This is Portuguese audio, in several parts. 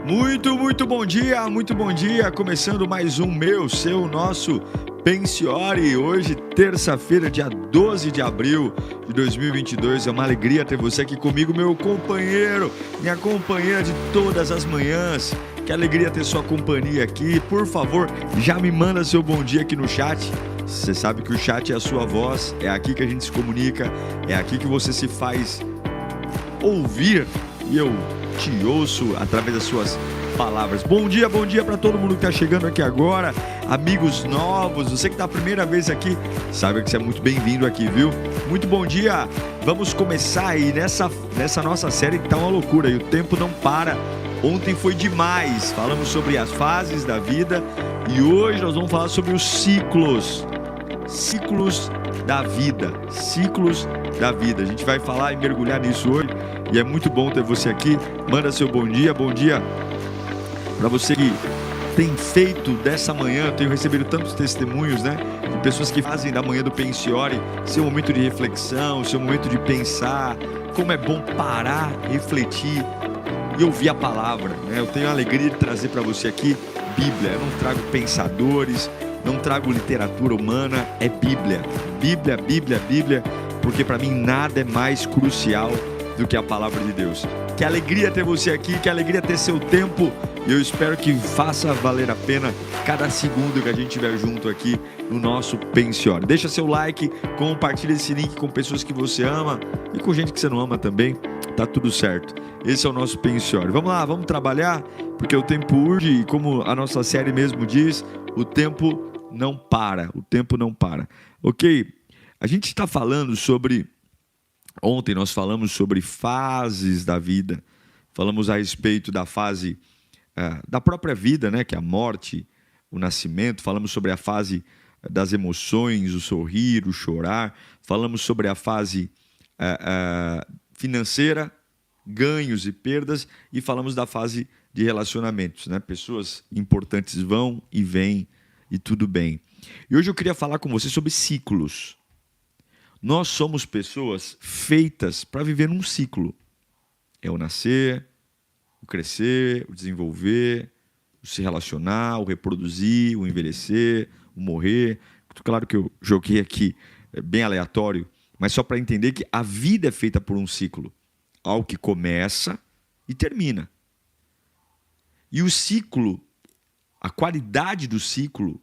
Muito bom dia, começando mais um nosso Pensiore, hoje terça-feira, dia 12 de abril de 2022, é uma alegria ter você aqui comigo, meu companheiro, minha companheira de todas as manhãs, que alegria ter sua companhia aqui, por favor, já me manda seu bom dia aqui no chat, você sabe que o chat é a sua voz, é aqui que a gente se comunica, é aqui que você se faz ouvir e eu te ouço através das suas palavras. Bom dia para todo mundo que está chegando aqui agora, amigos novos, você que está a primeira vez aqui, sabe que você é muito bem-vindo aqui, viu? Muito bom dia, vamos começar aí nessa nossa série que tá uma loucura e o tempo não para. Ontem foi demais, falamos sobre as fases da vida e hoje nós vamos falar sobre os ciclos da vida, a gente vai falar e mergulhar nisso hoje e é muito bom ter você aqui. Manda seu bom dia para você que tem feito dessa manhã. Eu tenho recebido tantos testemunhos, né, de pessoas que fazem da manhã do Pensiore seu momento de reflexão, seu momento de pensar, como é bom parar, refletir e ouvir a palavra, né? Eu tenho a alegria de trazer para você aqui Bíblia, eu não trago pensadores, não trago literatura humana, é Bíblia, porque para mim nada é mais crucial do que a palavra de Deus. Que alegria ter você aqui, que alegria ter seu tempo, e eu espero que faça valer a pena cada segundo que a gente estiver junto aqui no nosso Pensiore. Deixa seu like, compartilha esse link com pessoas que você ama e com gente que você não ama também, tá tudo certo. Esse é o nosso Pensiore. Vamos lá, vamos trabalhar, porque o tempo urge e como a nossa série mesmo diz, o tempo não para, ok? A gente está falando sobre... Ontem nós falamos sobre fases da vida, falamos a respeito da fase da própria vida, né, que é a morte, o nascimento, falamos sobre a fase das emoções, o sorrir, o chorar, falamos sobre a fase financeira, ganhos e perdas, e falamos da fase de relacionamentos, né? Pessoas importantes vão e vêm e tudo bem. E hoje eu queria falar com você sobre ciclos. Nós somos pessoas feitas para viver num ciclo. É o nascer, o crescer, o desenvolver, o se relacionar, o reproduzir, o envelhecer, o morrer. Claro que eu joguei aqui bem aleatório, mas só para entender que a vida é feita por um ciclo. Algo que começa e termina. E o ciclo, a qualidade do ciclo,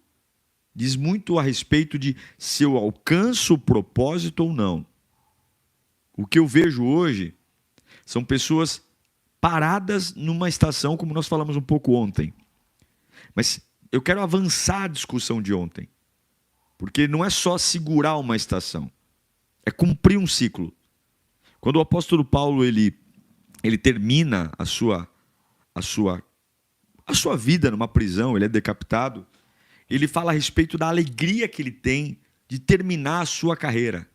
diz muito a respeito de se eu alcanço o propósito ou não. O que eu vejo hoje são pessoas paradas numa estação, como nós falamos um pouco ontem. Mas eu quero avançar a discussão de ontem. Porque não é só segurar uma estação, é cumprir um ciclo. Quando o apóstolo Paulo ele termina a sua vida numa prisão, ele é decapitado, ele fala a respeito da alegria que ele tem de terminar a sua carreira,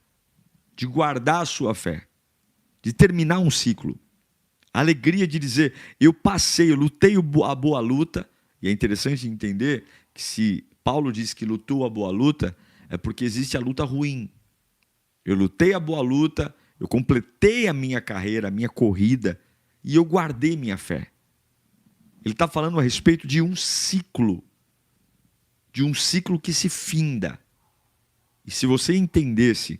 de guardar a sua fé, de terminar um ciclo. A alegria de dizer, eu lutei a boa luta, e é interessante entender que se Paulo diz que lutou a boa luta, é porque existe a luta ruim. Eu lutei a boa luta, eu completei a minha carreira, a minha corrida, e eu guardei minha fé. Ele está falando a respeito de um ciclo que se finda. E se você entendesse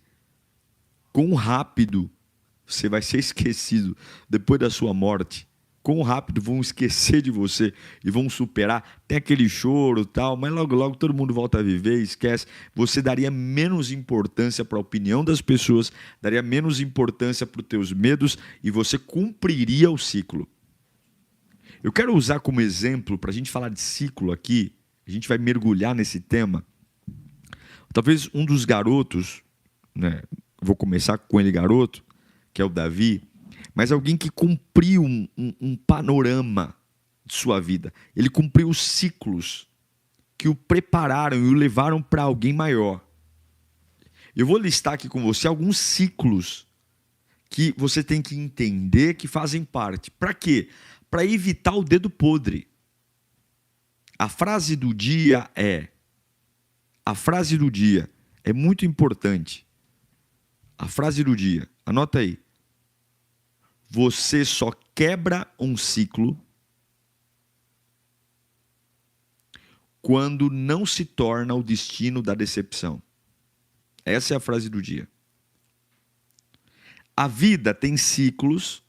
quão rápido você vai ser esquecido depois da sua morte, quão rápido vão esquecer de você e vão superar, tem aquele choro e tal, mas logo todo mundo volta a viver e esquece. Você daria menos importância para a opinião das pessoas, daria menos importância para os teus medos e você cumpriria o ciclo. Eu quero usar como exemplo, para a gente falar de ciclo aqui, a gente vai mergulhar nesse tema. Talvez um dos garotos, né, vou começar com ele garoto, que é o Davi, mas alguém que cumpriu um panorama de sua vida. Ele cumpriu os ciclos que o prepararam e o levaram para alguém maior. Eu vou listar aqui com você alguns ciclos que você tem que entender que fazem parte. Para quê? Para evitar o dedo podre. A frase do dia é muito importante. A frase do dia, anota aí. Você só quebra um ciclo quando não se torna o destino da decepção. Essa é a frase do dia. A vida tem ciclos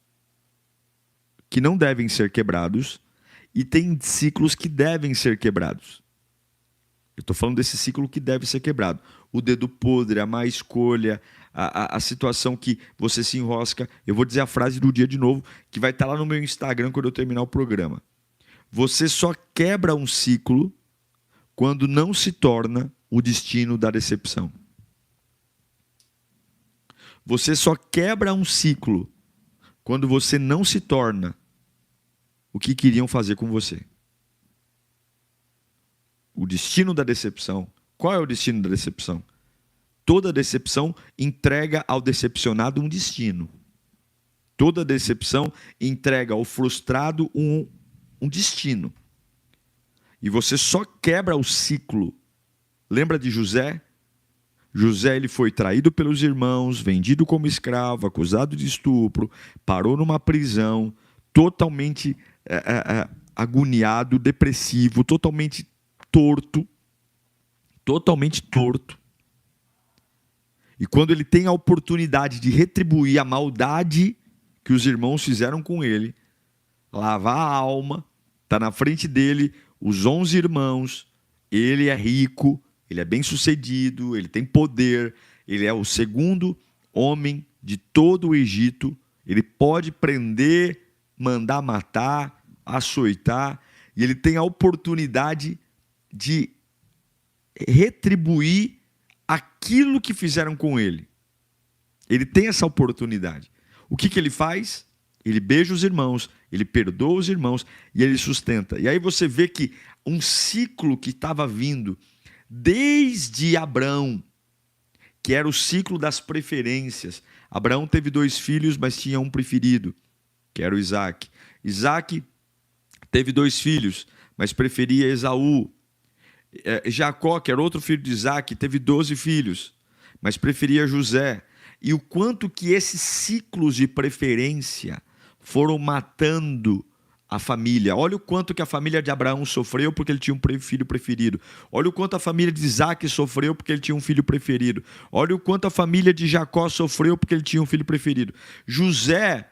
que não devem ser quebrados e tem ciclos que devem ser quebrados. Eu estou falando desse ciclo que deve ser quebrado. O dedo podre, a má escolha, a situação que você se enrosca. Eu vou dizer a frase do dia de novo, que vai estar lá no meu Instagram quando eu terminar o programa. Você só quebra um ciclo quando não se torna o destino da decepção. Você só quebra um ciclo quando você não se torna o que queriam fazer com você. O destino da decepção. Qual é o destino da decepção? Toda decepção entrega ao decepcionado um destino. Toda decepção entrega ao frustrado um destino. E você só quebra o ciclo. Lembra de José? José, ele foi traído pelos irmãos, vendido como escravo, acusado de estupro, parou numa prisão, totalmente agoniado, depressivo, totalmente torto. E quando ele tem a oportunidade de retribuir a maldade que os irmãos fizeram com ele, lavar a alma, está na frente dele os 11 irmãos, ele é rico, ele é bem-sucedido, ele tem poder, ele é o segundo homem de todo o Egito, ele pode prender, mandar matar, açoitar, e ele tem a oportunidade de retribuir aquilo que fizeram com ele. Ele tem essa oportunidade. O que ele faz? Ele beija os irmãos, ele perdoa os irmãos e ele sustenta. E aí você vê que um ciclo que estava vindo desde Abraão, que era o ciclo das preferências. Abraão teve 2 filhos, mas tinha um preferido, que era o Isaac. Isaac teve 2 filhos, mas preferia Esaú. Jacó, que era outro filho de Isaac, teve 12 filhos, mas preferia José. E o quanto que esses ciclos de preferência foram matando a família. Olha o quanto que a família de Abraão sofreu porque ele tinha um filho preferido. Olha o quanto a família de Isaac sofreu porque ele tinha um filho preferido. Olha o quanto a família de Jacó sofreu porque ele tinha um filho preferido. José,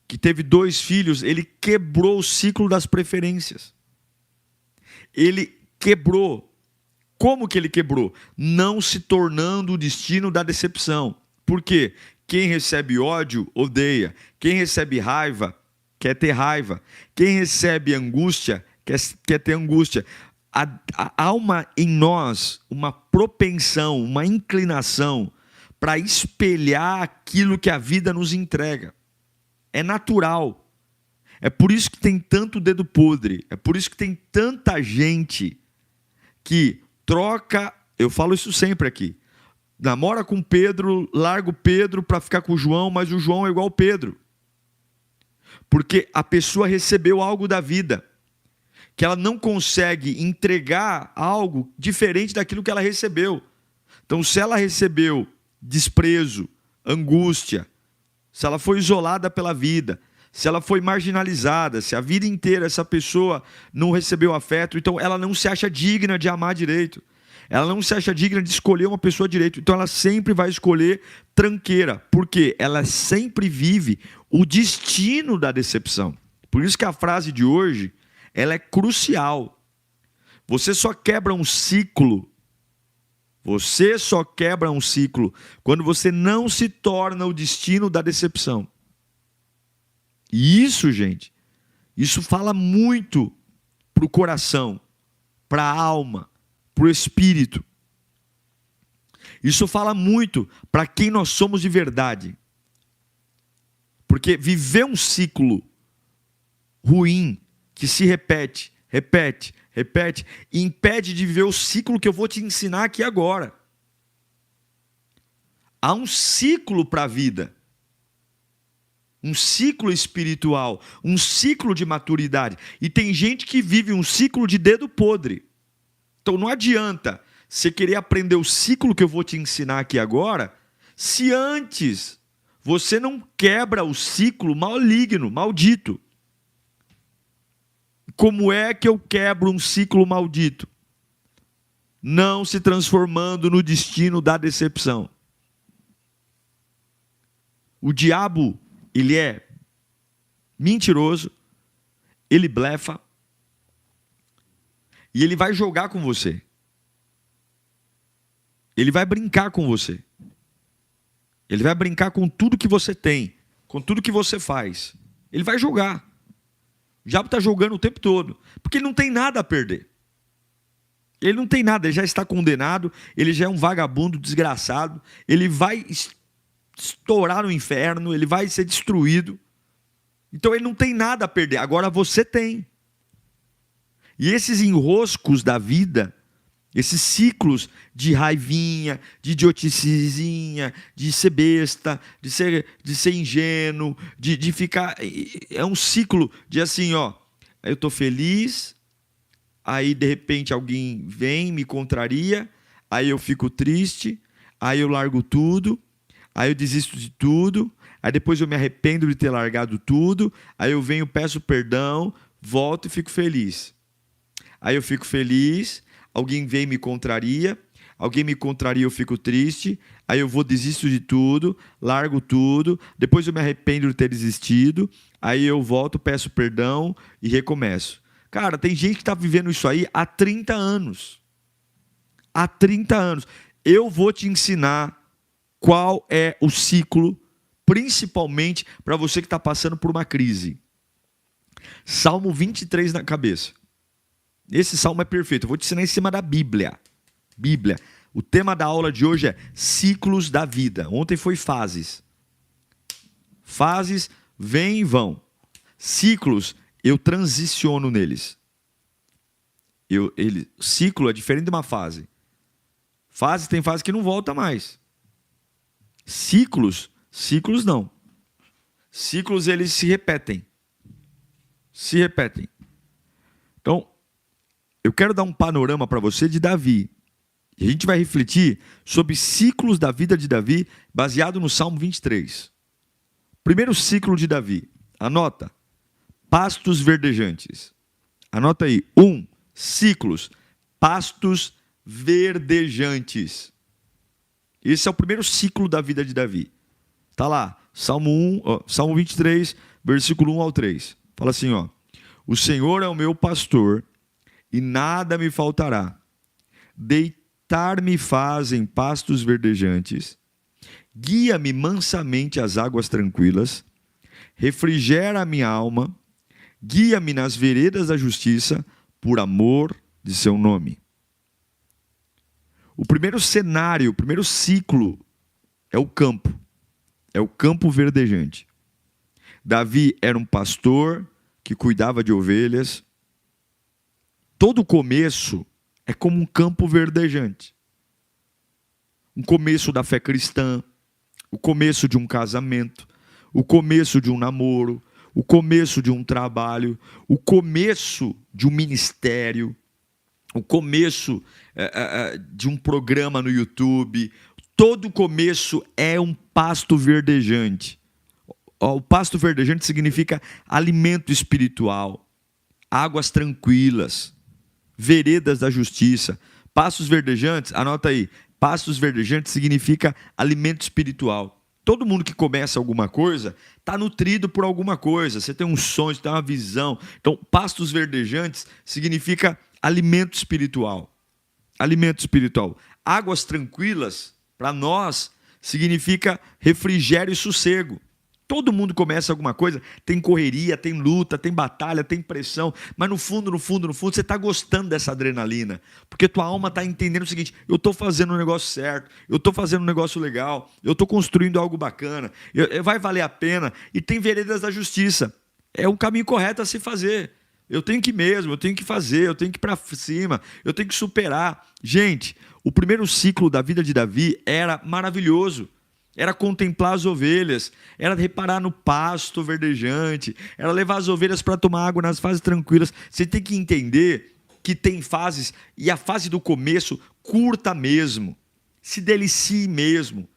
que teve 2 filhos, ele quebrou o ciclo das preferências. Ele quebrou. Como que ele quebrou? Não se tornando o destino da decepção. Por quê? Quem recebe ódio, odeia. Quem recebe raiva, quer ter raiva. Quem recebe angústia, quer ter angústia. Há em nós uma propensão, uma inclinação para espelhar aquilo que a vida nos entrega. É natural. É por isso que tem tanto dedo podre. É por isso que tem tanta gente que troca, eu falo isso sempre aqui, namora com Pedro, larga o Pedro para ficar com o João, mas o João é igual ao Pedro. Porque a pessoa recebeu algo da vida, que ela não consegue entregar algo diferente daquilo que ela recebeu. Então, se ela recebeu desprezo, angústia, se ela foi isolada pela vida, se ela foi marginalizada, se a vida inteira essa pessoa não recebeu afeto, então ela não se acha digna de amar direito. Ela não se acha digna de escolher uma pessoa direito. Então ela sempre vai escolher tranqueira. Por quê? Ela sempre vive o destino da decepção. Por isso que a frase de hoje, ela é crucial. Você só quebra um ciclo. Você só quebra um ciclo quando você não se torna o destino da decepção. E isso, gente, isso fala muito para o coração, para a alma, para o espírito. Isso fala muito para quem nós somos de verdade. Porque viver um ciclo ruim, que se repete, impede de viver o ciclo que eu vou te ensinar aqui agora. Há um ciclo para a vida. Um ciclo espiritual, um ciclo de maturidade. E tem gente que vive um ciclo de dedo podre. Então não adianta você querer aprender o ciclo que eu vou te ensinar aqui agora, se antes você não quebra o ciclo maligno, maldito. Como é que eu quebro um ciclo maldito? não se transformando no destino da decepção. O diabo, ele é mentiroso, ele blefa, e ele vai jogar com você. Ele vai brincar com você. Ele vai brincar com tudo que você tem, com tudo que você faz. Ele vai jogar. O diabo está jogando o tempo todo, porque ele não tem nada a perder. Ele não tem nada, ele já está condenado, ele já é um vagabundo desgraçado, ele vai estourar no inferno, ele vai ser destruído. Então ele não tem nada a perder, agora você tem. E esses enroscos da vida, esses ciclos de raivinha, de idioticezinha, de ser besta, de ser ingênuo, de ficar... É um ciclo de assim, ó, eu estou feliz, aí de repente alguém vem, me contraria, aí eu fico triste, aí eu largo tudo, aí eu desisto de tudo, aí depois eu me arrependo de ter largado tudo, aí eu venho, peço perdão, volto e fico feliz. Aí eu fico feliz, alguém vem e me contraria, eu fico triste, aí eu vou, desisto de tudo, largo tudo, depois eu me arrependo de ter desistido, aí eu volto, peço perdão e recomeço. Cara, tem gente que está vivendo isso aí há 30 anos. Há 30 anos. Eu vou te ensinar qual é o ciclo, principalmente para você que está passando por uma crise. Salmo 23 na cabeça. Esse salmo é perfeito. Eu vou te ensinar em cima da Bíblia. Bíblia. O tema da aula de hoje é ciclos da vida. Ontem foi fases. Fases vêm e vão. Ciclos, eu transiciono neles. Ciclo é diferente de uma fase. Tem fase que não volta mais. Ciclos não. Ciclos, eles se repetem. Então, eu quero dar um panorama para você de Davi. E a gente vai refletir sobre ciclos da vida de Davi, baseado no Salmo 23. Primeiro ciclo de Davi. Anota. Pastos verdejantes. Anota aí. 1. Ciclos. Pastos verdejantes. Esse é o primeiro ciclo da vida de Davi. Está lá. Salmo 23, versículo 1 ao 3. Fala assim, ó. O Senhor é o meu pastor e nada me faltará. Deitar-me faz em pastos verdejantes, guia-me mansamente às águas tranquilas, refrigera a minha alma, guia-me nas veredas da justiça, por amor de seu nome. O primeiro cenário, o primeiro ciclo é o campo verdejante. Davi era um pastor que cuidava de ovelhas. Todo começo é como um campo verdejante. Um começo da fé cristã, o começo de um casamento, o começo de um namoro, o começo de um trabalho, o começo de um ministério, o começo de um programa no YouTube. Todo começo é um pasto verdejante. O pasto verdejante significa alimento espiritual, águas tranquilas, veredas da justiça. Pastos verdejantes, anota aí, pastos verdejantes significa alimento espiritual. Todo mundo que começa alguma coisa está nutrido por alguma coisa. Você tem um sonho, você tem uma visão. Então, pastos verdejantes significa alimento espiritual. Alimento espiritual. Águas tranquilas, para nós, significa refrigério e sossego. Todo mundo começa alguma coisa, tem correria, tem luta, tem batalha, tem pressão, mas no fundo, você está gostando dessa adrenalina, porque tua alma está entendendo o seguinte: eu estou fazendo um negócio certo, eu estou fazendo um negócio legal, eu estou construindo algo bacana, vai valer a pena, e tem veredas da justiça, é o caminho correto a se fazer. Eu tenho que ir mesmo, eu tenho que fazer, eu tenho que ir para cima, eu tenho que superar. Gente, o primeiro ciclo da vida de Davi era maravilhoso. Era contemplar as ovelhas, era reparar no pasto verdejante, era levar as ovelhas para tomar água nas fases tranquilas. Você tem que entender que tem fases, e a fase do começo, curta mesmo, se delicie mesmo,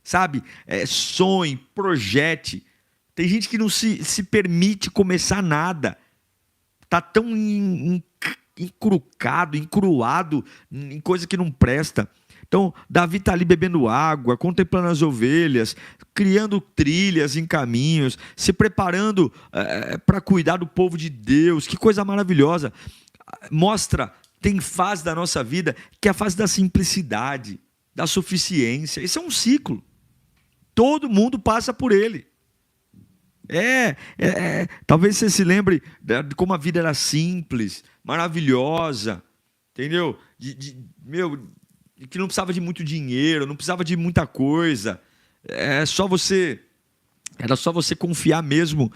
sabe? Sonhe, projete. Tem gente que não se permite começar nada, está tão encrucado, encruado em coisa que não presta. Então, Davi está ali bebendo água, contemplando as ovelhas, criando trilhas em caminhos, se preparando para cuidar do povo de Deus. Que coisa maravilhosa. Mostra, tem fase da nossa vida que é a fase da simplicidade, da suficiência. Isso é um ciclo. Todo mundo passa por ele. Talvez você se lembre de como a vida era simples, maravilhosa, entendeu? Que não precisava de muito dinheiro, não precisava de muita coisa. Era só você confiar mesmo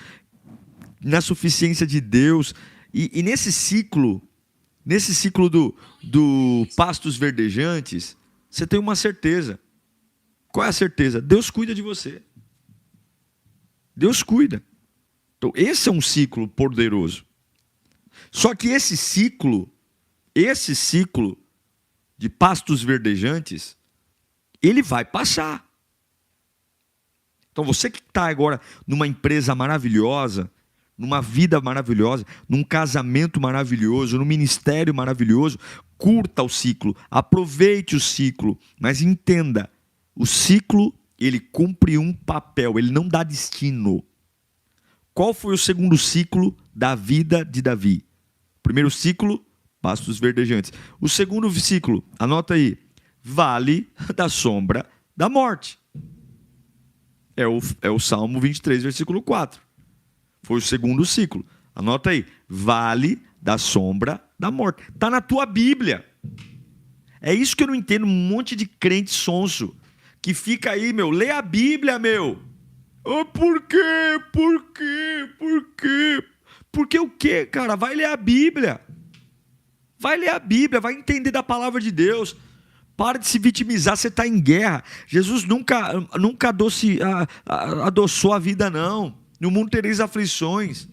na suficiência de Deus. E nesse ciclo do pastos verdejantes, você tem uma certeza. Qual é a certeza? Deus cuida de você. Deus cuida. Então, esse é um ciclo poderoso. Só que esse ciclo de pastos verdejantes, ele vai passar. Então, você que está agora numa empresa maravilhosa, numa vida maravilhosa, num casamento maravilhoso, num ministério maravilhoso, curta o ciclo, aproveite o ciclo, mas entenda, o ciclo, ele cumpre um papel, ele não dá destino. Qual foi o segundo ciclo da vida de Davi? Primeiro ciclo, pastos verdejantes. O segundo ciclo, anota aí, vale da sombra da morte. É o Salmo 23, versículo 4. Foi o segundo ciclo. Anota aí, vale da sombra da morte. Está na tua Bíblia. É isso que eu não entendo, um monte de crente sonso, que fica aí, lê a Bíblia, Oh, por quê? Por quê? Por quê? Porque o quê, cara? Vai ler a Bíblia. Vai ler a Bíblia, vai entender da palavra de Deus. Para de se vitimizar, você está em guerra. Jesus nunca adoçou a vida, não. No mundo tereis aflições.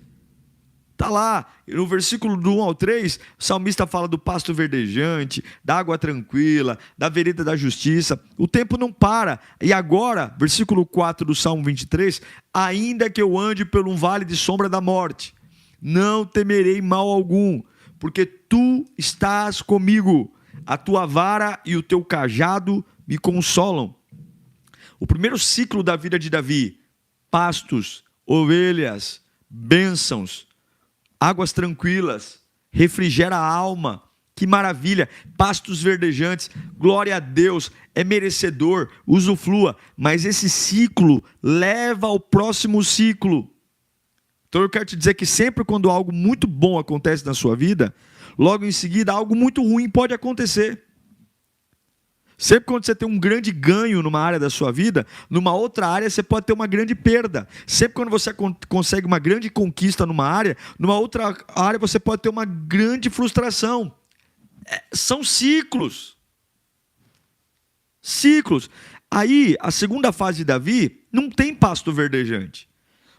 Está lá, no versículo do 1 ao 3, o salmista fala do pasto verdejante, da água tranquila, da vereda da justiça. O tempo não para. E agora, versículo 4 do Salmo 23, ainda que eu ande por um vale de sombra da morte, não temerei mal algum, porque tu estás comigo. A tua vara e o teu cajado me consolam. O primeiro ciclo da vida de Davi, pastos, ovelhas, bênçãos, águas tranquilas, refrigera a alma, que maravilha, pastos verdejantes, glória a Deus, é merecedor, usufrua, mas esse ciclo leva ao próximo ciclo. Então eu quero te dizer que sempre quando algo muito bom acontece na sua vida, logo em seguida algo muito ruim pode acontecer. Sempre quando você tem um grande ganho numa área da sua vida, numa outra área você pode ter uma grande perda. Sempre quando você consegue uma grande conquista numa área, numa outra área você pode ter uma grande frustração. São ciclos. Ciclos. Aí, a segunda fase de Davi, não tem pasto verdejante.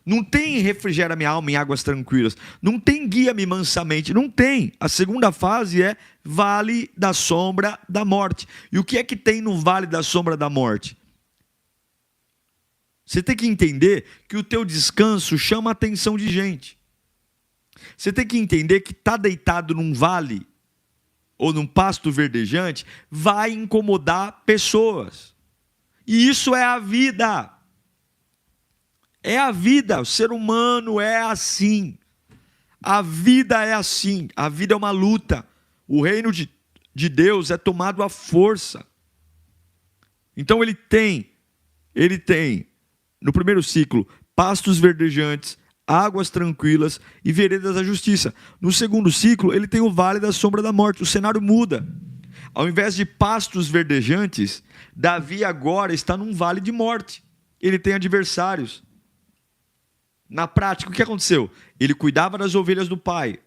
Não tem refrigera minha alma em águas tranquilas. Não tem guia-me mansamente. Não tem. A segunda fase é vale da sombra da morte. E o que é que tem no vale da sombra da morte? Você tem que entender que o teu descanso chama a atenção de gente. Você tem que entender que estar deitado num vale ou num pasto verdejante vai incomodar pessoas. E isso é a vida. É a vida, o ser humano é assim. A vida é assim, a vida é uma luta. O reino de Deus é tomado à força. Então ele tem, no primeiro ciclo, pastos verdejantes, águas tranquilas e veredas da justiça. No segundo ciclo, ele tem o vale da sombra da morte. O cenário muda. Ao invés de pastos verdejantes, Davi agora está num vale de morte. Ele tem adversários. Na prática, o que aconteceu? Ele cuidava das ovelhas do pai.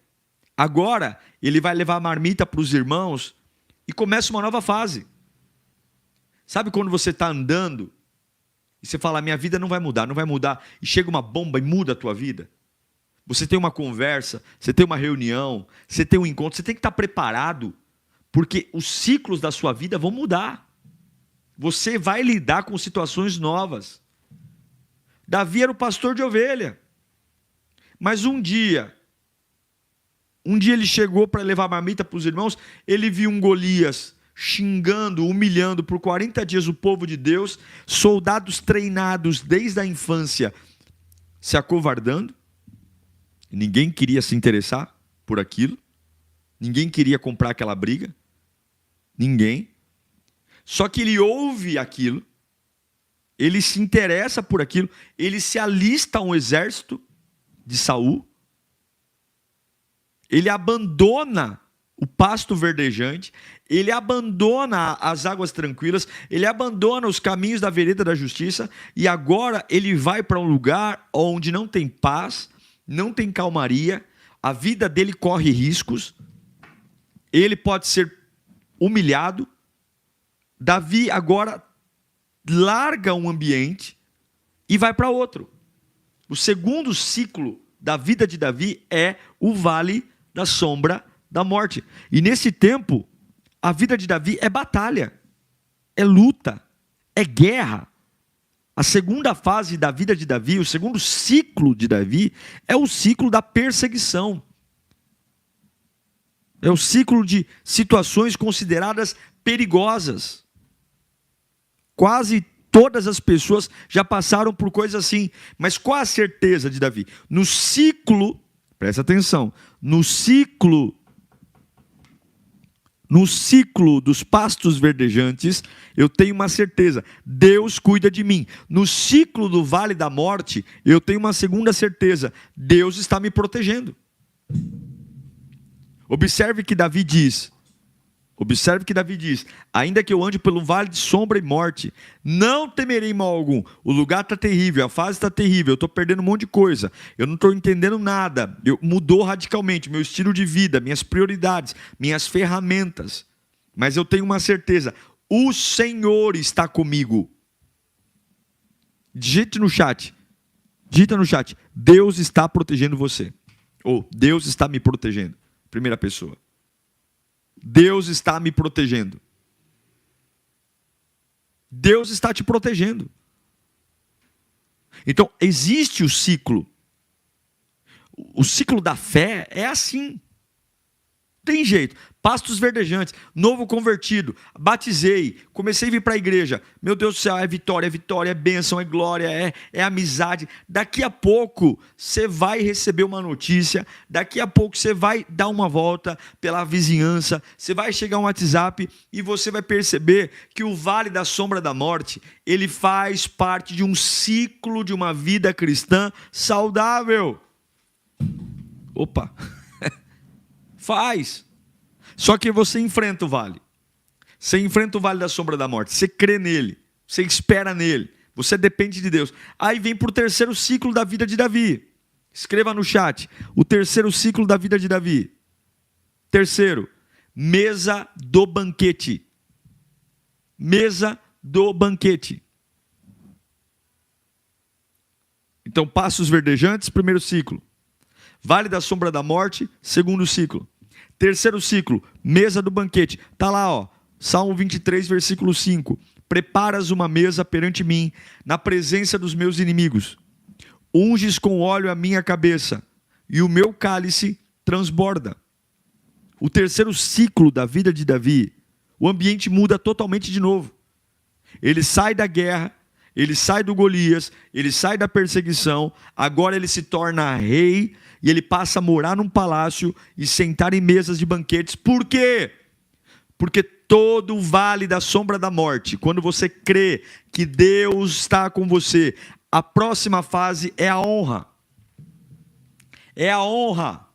Agora, ele vai levar a marmita para os irmãos e começa uma nova fase. Sabe quando você está andando e você fala, minha vida não vai mudar, e chega uma bomba e muda a tua vida? Você tem uma conversa, você tem uma reunião, você tem um encontro, você tem que estar preparado, porque os ciclos da sua vida vão mudar. Você vai lidar com situações novas. Davi era o pastor de ovelha. Mas um dia, Um dia ele chegou para levar marmita para os irmãos, ele viu um Golias xingando, humilhando por 40 dias o povo de Deus, soldados treinados desde a infância se acovardando, ninguém queria se interessar por aquilo, ninguém queria comprar aquela briga, ninguém. Só que ele ouve aquilo, ele se interessa por aquilo, ele se alista a um exército de Saul, ele abandona o pasto verdejante, ele abandona as águas tranquilas, ele abandona os caminhos da vereda da justiça, e agora ele vai para um lugar onde não tem paz, não tem calmaria, a vida dele corre riscos, ele pode ser humilhado. Davi agora larga um ambiente e vai para outro. O segundo ciclo da vida de Davi é o vale da sombra da morte. E nesse tempo, a vida de Davi é batalha, é luta, é guerra. A segunda fase da vida de Davi, o segundo ciclo de Davi, é o ciclo da perseguição. É o ciclo de situações consideradas perigosas. Quase todas as pessoas já passaram por coisas assim. Mas qual a certeza de Davi? No ciclo, presta atenção, no ciclo dos pastos verdejantes, eu tenho uma certeza, Deus cuida de mim. No ciclo do vale da morte, eu tenho uma segunda certeza, Deus está me protegendo. Observe que Davi diz, ainda que eu ande pelo vale de sombra e morte, não temerei mal algum. O lugar está terrível, a fase está terrível, eu estou perdendo um monte de coisa, eu não estou entendendo nada, mudou radicalmente meu estilo de vida, minhas prioridades, minhas ferramentas, mas eu tenho uma certeza, o Senhor está comigo. Digita no chat, Deus está protegendo você, ou Deus está me protegendo, primeira pessoa. Deus está me protegendo. Deus está te protegendo. Então, existe o ciclo. O ciclo da fé é assim. Tem jeito. Pastos verdejantes, novo convertido, batizei, comecei a vir para a igreja. Meu Deus do céu, é vitória, é bênção, é glória, é amizade. Daqui a pouco você vai receber uma notícia, daqui a pouco você vai dar uma volta pela vizinhança, você vai chegar um WhatsApp e você vai perceber que o vale da sombra da morte, ele faz parte de um ciclo de uma vida cristã saudável. Opa! Faz. Só que você enfrenta o vale. Você enfrenta o vale da sombra da morte. Você crê nele. Você espera nele. Você depende de Deus. Aí vem para o terceiro ciclo da vida de Davi. Escreva no chat. O terceiro ciclo da vida de Davi. Terceiro. Mesa do banquete. Mesa do banquete. Então, passos verdejantes, primeiro ciclo. Vale da sombra da morte, segundo ciclo. Terceiro ciclo, mesa do banquete. Está lá, ó, Salmo 23, versículo 5. Preparas uma mesa perante mim, na presença dos meus inimigos. Unges com óleo a minha cabeça, e o meu cálice transborda. O terceiro ciclo da vida de Davi, o ambiente muda totalmente de novo. Ele sai da guerra, ele sai do Golias, ele sai da perseguição, agora ele se torna rei, e ele passa a morar num palácio e sentar em mesas de banquetes. Por quê? Porque todo o vale da sombra da morte, quando você crê que Deus está com você, a próxima fase é a honra. É a honra.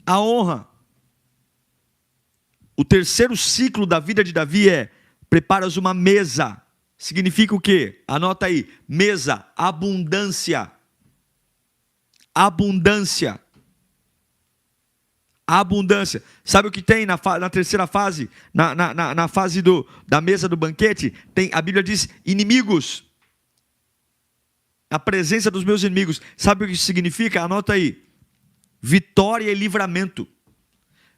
A honra. O terceiro ciclo da vida de Davi é: preparas uma mesa. Significa o quê? Anota aí. Mesa, abundância. Abundância. Abundância. Sabe o que tem na terceira fase? Na fase da mesa do banquete? Tem, a Bíblia diz inimigos. A presença dos meus inimigos. Sabe o que isso significa? Anota aí. Vitória e livramento.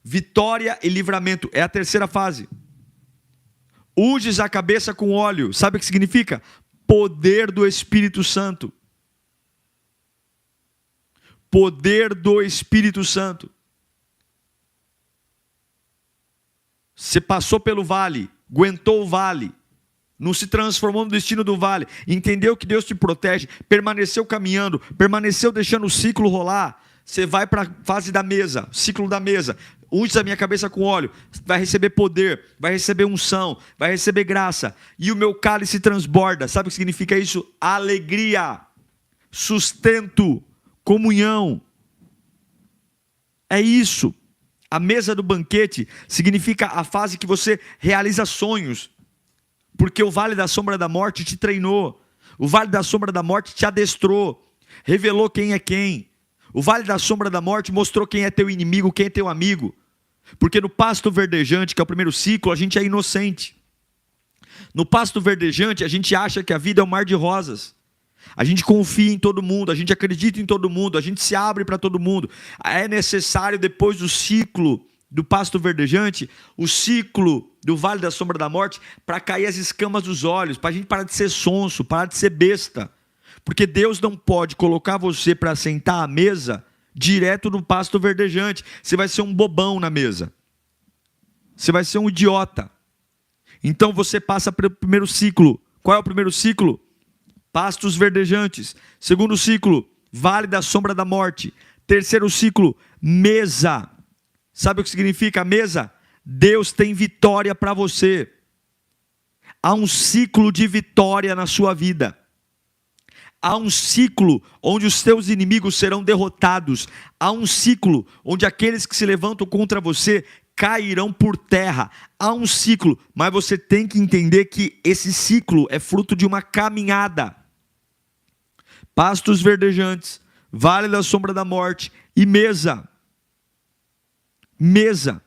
Vitória e livramento. É a terceira fase. Unges a cabeça com óleo. Sabe o que significa? Poder do Espírito Santo. Poder do Espírito Santo. Você passou pelo vale, aguentou o vale, não se transformou no destino do vale, entendeu que Deus te protege, permaneceu caminhando, permaneceu deixando o ciclo rolar. Você vai para a fase da mesa, ciclo da mesa. Unge a minha cabeça com óleo, vai receber poder, vai receber unção, vai receber graça. E o meu cálice transborda. Sabe o que significa isso? Alegria, sustento, comunhão. É isso. A mesa do banquete significa a fase que você realiza sonhos. Porque o vale da sombra da morte te treinou. O vale da sombra da morte te adestrou. Revelou quem é quem. O vale da sombra da morte mostrou quem é teu inimigo, quem é teu amigo. Porque no pasto verdejante, que é o primeiro ciclo, a gente é inocente. No pasto verdejante, a gente acha que a vida é um mar de rosas. A gente confia em todo mundo, a gente acredita em todo mundo, a gente se abre para todo mundo. É necessário, depois do ciclo do pasto verdejante, o ciclo do vale da sombra da morte, para cair as escamas dos olhos, para a gente parar de ser sonso, parar de ser besta. Porque Deus não pode colocar você para sentar à mesa direto no pasto verdejante. Você vai ser um bobão na mesa. Você vai ser um idiota. Então você passa pelo primeiro ciclo. Qual é o primeiro ciclo? Pastos verdejantes. Segundo ciclo, vale da sombra da morte. Terceiro ciclo, mesa. Sabe o que significa mesa? Deus tem vitória para você. Há um ciclo de vitória na sua vida. Há um ciclo onde os teus inimigos serão derrotados. Há um ciclo onde aqueles que se levantam contra você cairão por terra. Há um ciclo, mas você tem que entender que esse ciclo é fruto de uma caminhada. Pastos verdejantes, vale da sombra da morte e mesa. Mesa.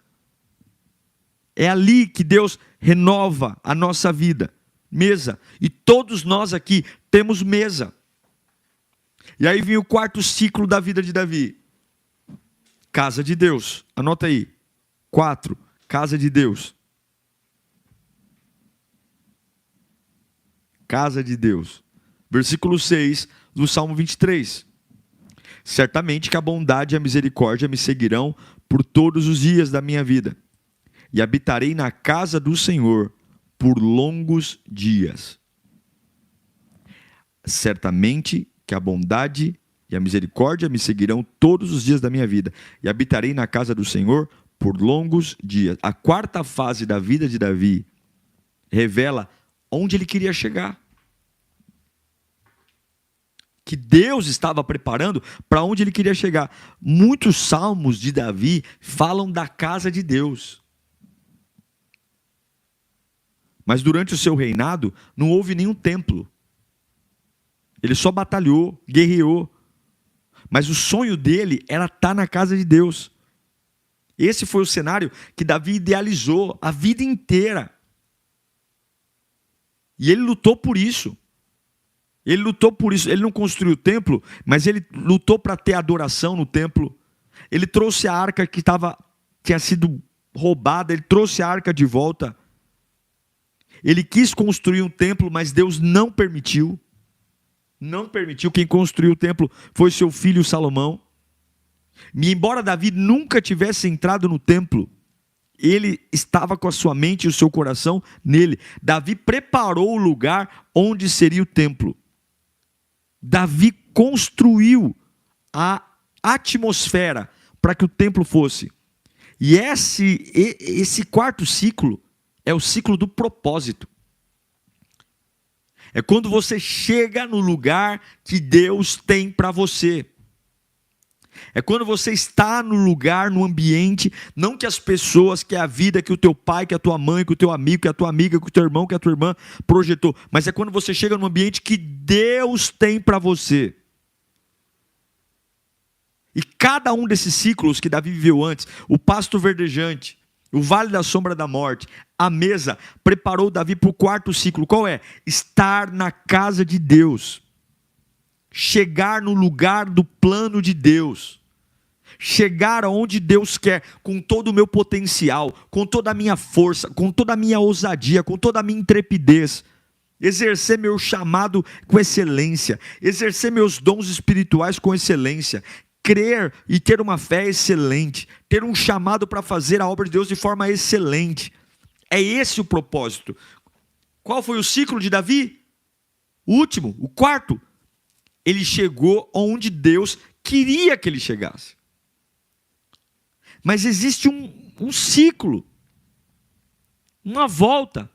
É ali que Deus renova a nossa vida. Mesa. E todos nós aqui temos mesa. E aí vem o quarto ciclo da vida de Davi. Casa de Deus. Anota aí. 4. Casa de Deus. Casa de Deus. Versículo 6 do Salmo 23. Certamente que a bondade e a misericórdia me seguirão por todos os dias da minha vida. E habitarei na casa do Senhor por longos dias. Certamente que a bondade e a misericórdia me seguirão todos os dias da minha vida, e habitarei na casa do Senhor por longos dias. A quarta fase da vida de Davi revela onde ele queria chegar. Que Deus estava preparando para onde ele queria chegar. Muitos salmos de Davi falam da casa de Deus. Mas durante o seu reinado não houve nenhum templo. Ele só batalhou, guerreou. Mas o sonho dele era estar na casa de Deus. Esse foi o cenário que Davi idealizou a vida inteira. E ele lutou por isso. Ele lutou por isso. Ele não construiu o templo, mas ele lutou para ter adoração no templo. Ele trouxe a arca que tinha sido roubada, ele trouxe a arca de volta. Ele quis construir um templo, mas Deus não permitiu. Não permitiu. Quem construiu o templo foi seu filho Salomão. E embora Davi nunca tivesse entrado no templo, ele estava com a sua mente e o seu coração nele. Davi preparou o lugar onde seria o templo. Davi construiu a atmosfera para que o templo fosse. E esse quarto ciclo é o ciclo do propósito. É quando você chega no lugar que Deus tem para você. É quando você está no lugar, no ambiente, não que as pessoas, que a vida, que o teu pai, que a tua mãe, que o teu amigo, que a tua amiga, que o teu irmão, que a tua irmã projetou. Mas é quando você chega no ambiente que Deus tem para você. E cada um desses ciclos que Davi viveu antes, o pasto verdejante, o vale da sombra da morte, a mesa, preparou Davi para o quarto ciclo. Qual é? Estar na casa de Deus. Chegar no lugar do plano de Deus. Chegar aonde Deus quer, com todo o meu potencial, com toda a minha força, com toda a minha ousadia, com toda a minha intrepidez. Exercer meu chamado com excelência. Exercer meus dons espirituais com excelência. Crer e ter uma fé excelente, ter um chamado para fazer a obra de Deus de forma excelente. É esse o propósito. Qual foi o ciclo de Davi? O último, o quarto. Ele chegou onde Deus queria que ele chegasse. Mas existe um ciclo, uma volta.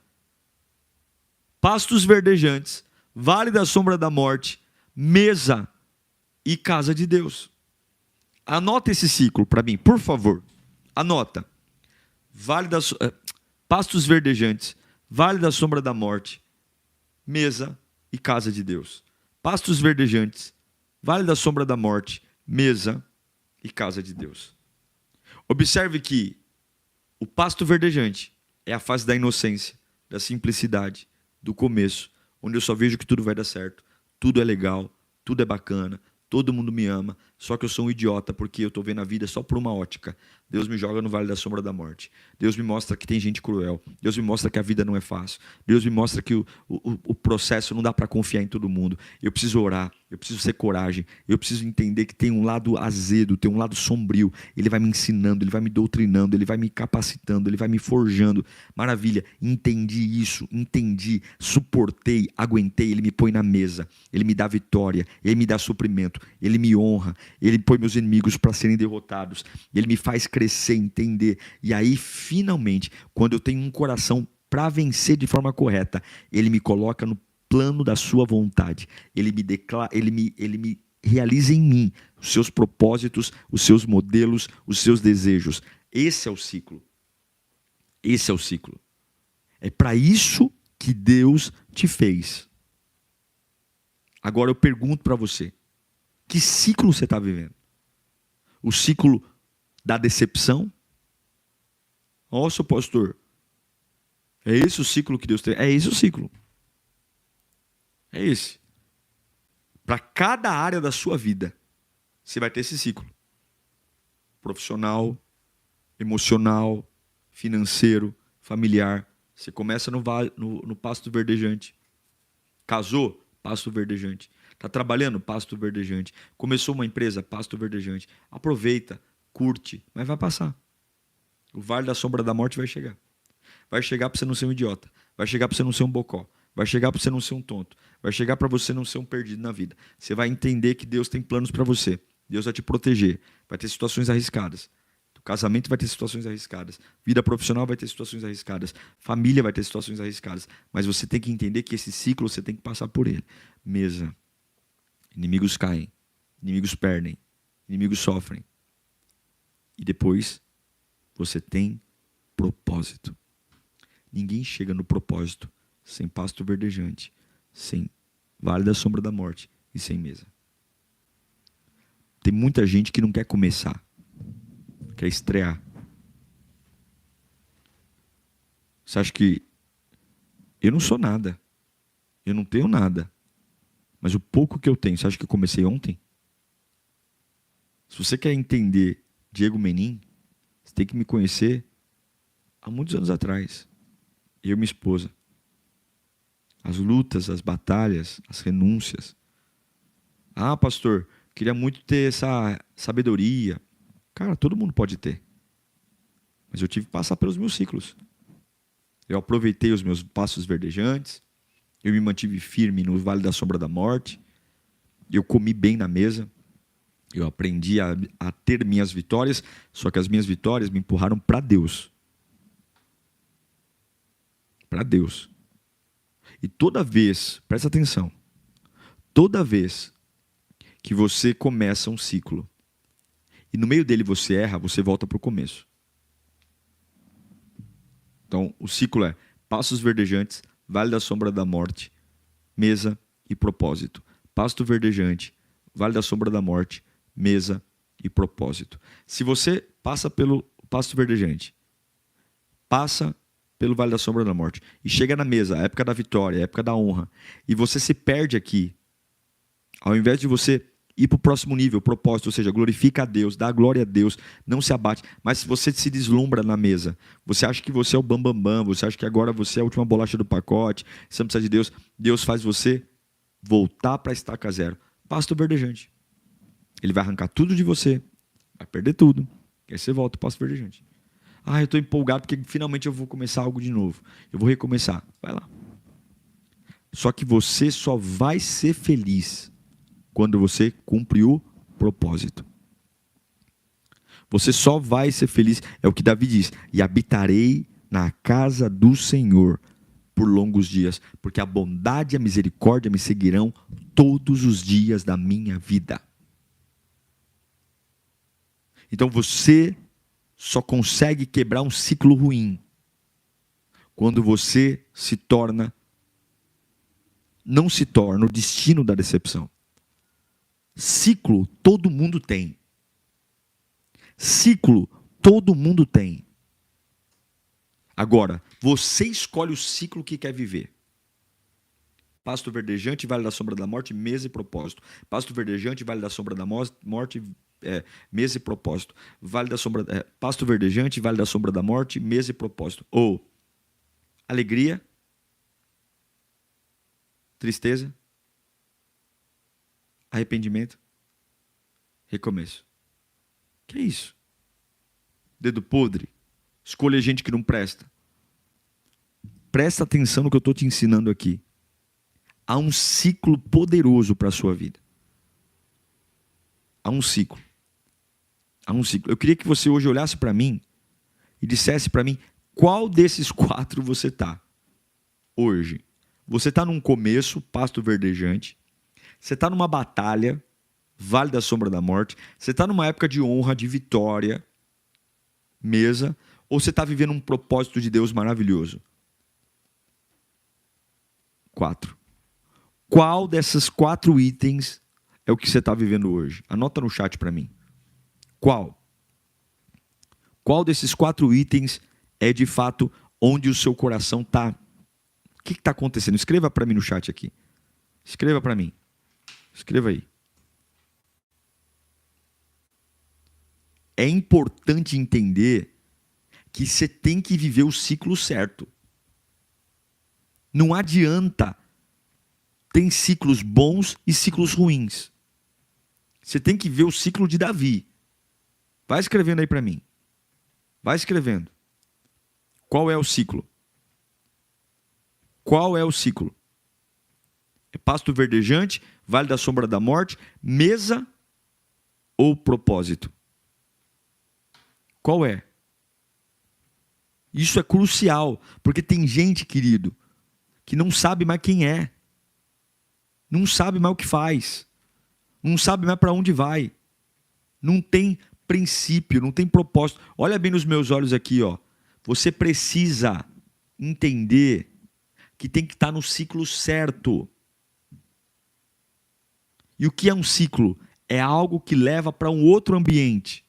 Pastos verdejantes, vale da sombra da morte, mesa e casa de Deus. Anota esse ciclo para mim, por favor. Anota. Pastos verdejantes, vale da sombra da morte, mesa e casa de Deus. Pastos verdejantes, vale da sombra da morte, mesa e casa de Deus. Observe que o pasto verdejante é a fase da inocência, da simplicidade, do começo, onde eu só vejo que tudo vai dar certo, tudo é legal, tudo é bacana, todo mundo me ama, só que eu sou um idiota porque eu estou vendo a vida só por uma ótica. Deus me joga no vale da sombra da morte. Deus me mostra que tem gente cruel. Deus me mostra que a vida não é fácil. Deus me mostra que o processo não dá para confiar em todo mundo. Eu preciso orar, eu preciso ter coragem, eu preciso entender que tem um lado azedo, tem um lado sombrio. Ele vai me ensinando, ele vai me doutrinando, ele vai me capacitando, ele vai me forjando. Maravilha, entendi isso, entendi, suportei, aguentei, ele me põe na mesa, ele me dá vitória, ele me dá suprimento, ele me honra, ele põe meus inimigos para serem derrotados, ele me faz crescer, entender. E aí, finalmente, quando eu tenho um coração para vencer de forma correta, ele me coloca no plano da sua vontade. Ele me declara, ele me realiza em mim os seus propósitos, os seus modelos, os seus desejos. Esse é o ciclo. Esse é o ciclo. É para isso que Deus te fez. Agora eu pergunto para você, que ciclo você está vivendo? O ciclo da decepção? Nossa, pastor, é esse o ciclo que Deus tem? É esse o ciclo. É esse. Para cada área da sua vida, você vai ter esse ciclo. Profissional, emocional, financeiro, familiar. Você começa no pasto verdejante. Casou? Pasto verdejante. Está trabalhando? Pasto verdejante. Começou uma empresa? Pasto verdejante. Aproveita, curte, mas vai passar. O vale da sombra da morte vai chegar. Vai chegar para você não ser um idiota. Vai chegar para você não ser um bocó. Vai chegar para você não ser um tonto. Vai chegar para você não ser um perdido na vida. Você vai entender que Deus tem planos para você. Deus vai te proteger. Vai ter situações arriscadas. O casamento vai ter situações arriscadas. Vida profissional vai ter situações arriscadas. Família vai ter situações arriscadas. Mas você tem que entender que esse ciclo você tem que passar por ele. Mesa. Inimigos caem. Inimigos perdem. Inimigos sofrem. E depois você tem propósito. Ninguém chega no propósito sem pasto verdejante, sem vale da sombra da morte e sem mesa. Tem muita gente que não quer começar, quer estrear. Você acha que eu não sou nada, eu não tenho nada, mas o pouco que eu tenho, você acha que eu comecei ontem? Se você quer entender Diego Menin, você tem que me conhecer há muitos anos atrás. Eu e minha esposa. As lutas, as batalhas, as renúncias. Ah, pastor, queria muito ter essa sabedoria. Cara, todo mundo pode ter. Mas eu tive que passar pelos meus ciclos. Eu aproveitei os meus passos verdejantes. Eu me mantive firme no vale da sombra da morte. Eu comi bem na mesa. Eu aprendi a ter minhas vitórias. Só que as minhas vitórias me empurraram para Deus. Para Deus. E toda vez, presta atenção, toda vez que você começa um ciclo e no meio dele você erra, você volta para o começo. Então, o ciclo é passos verdejantes, vale da sombra da morte, mesa e propósito. Pasto verdejante, vale da sombra da morte, mesa e propósito. Se você passa pelo pasto verdejante, passa pelo vale da sombra da morte e chega na mesa, a época da vitória, a época da honra, e você se perde aqui, ao invés de você ir para o próximo nível, propósito, ou seja, glorifica a Deus, dá glória a Deus, não se abate, mas você se deslumbra na mesa, você acha que você é o bambambam, você acha que agora você é a última bolacha do pacote, você não precisa de Deus, Deus faz você voltar para a estaca zero. Pasto verdejante. Ele vai arrancar tudo de você, vai perder tudo, e aí você volta para o pasto verdejante. Eu estou empolgado porque finalmente eu vou começar algo de novo. Eu vou recomeçar. Vai lá. Só que você só vai ser feliz quando você cumpre o propósito. Você só vai ser feliz, é o que Davi diz, e habitarei na casa do Senhor por longos dias, porque a bondade e a misericórdia me seguirão todos os dias da minha vida. Então você só consegue quebrar um ciclo ruim quando você não se torna o destino da decepção. Ciclo todo mundo tem. Ciclo todo mundo tem. Agora, você escolhe o ciclo que quer viver. Pasto verdejante, vale da sombra da morte, mesa e propósito. Pasto verdejante, vale da sombra da morte, mesa e propósito. Pasto verdejante, vale da sombra da morte, mesa e propósito. Ou alegria, tristeza, arrependimento, recomeço. Que é isso? Dedo podre? Escolher gente que não presta. Presta atenção no que eu estou te ensinando aqui. Há um ciclo poderoso para a sua vida. Há um ciclo. Há um ciclo. Eu queria que você hoje olhasse para mim e dissesse para mim qual desses 4 você está hoje. Você está num começo, pasto verdejante. Você está numa batalha, vale da sombra da morte. Você está numa época de honra, de vitória, mesa. Ou você está vivendo um propósito de Deus maravilhoso? 4. Qual dessas 4 itens é o que você está vivendo hoje? Anota no chat para mim. Qual? Qual desses 4 itens é de fato onde o seu coração está? O que está acontecendo? Escreva para mim no chat aqui. Escreva para mim. Escreva aí. É importante entender que você tem que viver o ciclo certo. Não adianta. Tem ciclos bons e ciclos ruins. Você tem que ver o ciclo de Davi. Vai escrevendo aí para mim. Vai escrevendo. Qual é o ciclo? Qual é o ciclo? É pasto verdejante, vale da sombra da morte, mesa ou propósito? Qual é? Isso é crucial, porque tem gente, querido, que não sabe mais quem é. Não sabe mais o que faz. Não sabe mais para onde vai. Não tem princípio, não tem propósito. Olha bem nos meus olhos aqui, ó. Você precisa entender que tem que estar no ciclo certo. E o que é um ciclo? É algo que leva para um outro ambiente.